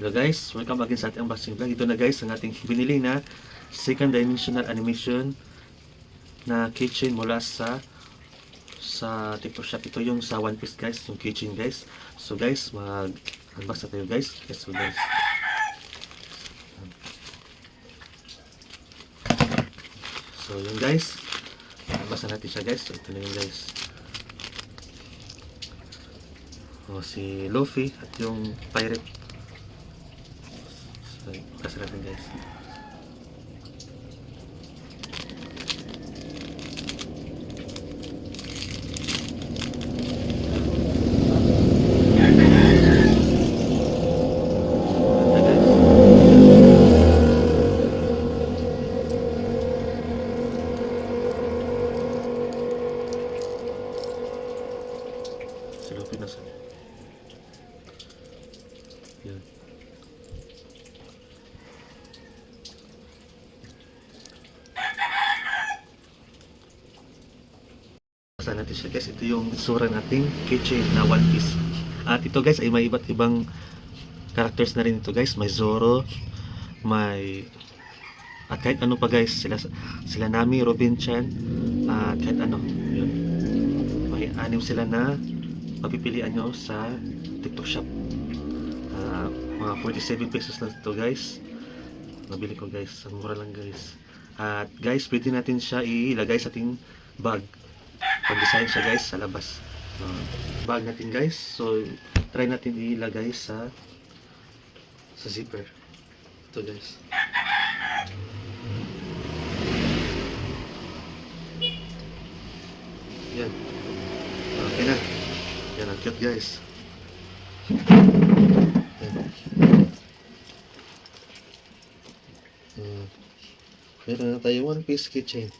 Hello guys, welcome again sa ating unboxing vlog. Ito na guys ang ating binili na second dimensional animation na keychain mula sa TikTok shop. Ito yung sa One Piece guys, yung keychain guys. So guys, mag-unbox na tayo guys. Let's go guys. So yun guys, unbox na natin siya guys. So ito na yun guys. Si Luffy at yung pirate. So, bukas natin guys. Si Luffy nasa yan. Basta natin siya guys. Ito yung itsura nating keychain na One Piece. At ito guys ay may iba't ibang characters na rin ito guys. May Zoro, may at kahit ano pa guys. Sila Nami, Robin-chan, at kahit ano. Yun. May anim sila na papipilian nyo sa TikTok shop. Mga 47 pesos lang ito guys. Nabili ko guys. Ang mura lang guys. At guys, pwede natin siya ilagay sa ating bag. Pag-design siya guys sa labas. Bag natin guys. So, try natin ilagay sa zipper. Ito guys. Yan. Okay na. Yan ang cute guys. Meron na tayo One Piece keychain.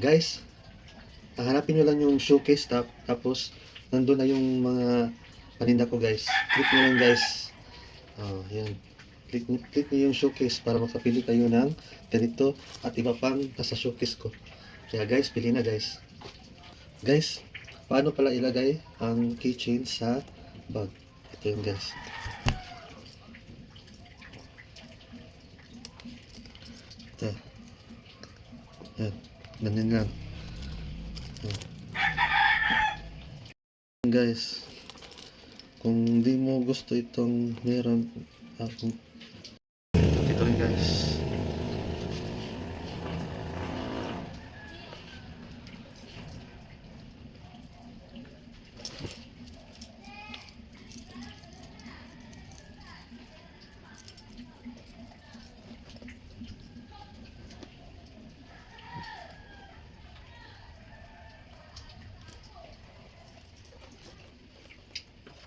Guys, hanapin nyo lang yung showcase tapos nandun na yung mga paninda ko guys. Click nyo lang guys. Yan. Click nyo yung showcase para makapili kayo ng ganito at iba pang nasa showcase ko. Kaya guys, pili na guys. Guys, paano pala ilagay ang keychain sa bag? Ito yun guys. Ito. Yan. Ganyan lang. Guys, kung hindi mo gusto itong meron akong ito rin guys.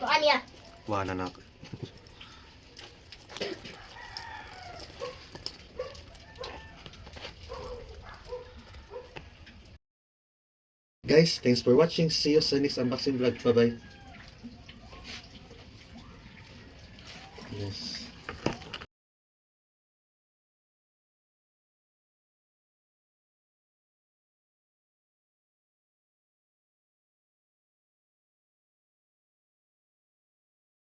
Soalnya. Wala na ako. Guys, thanks for watching. See you sa next unboxing vlog. Bye bye. Yes.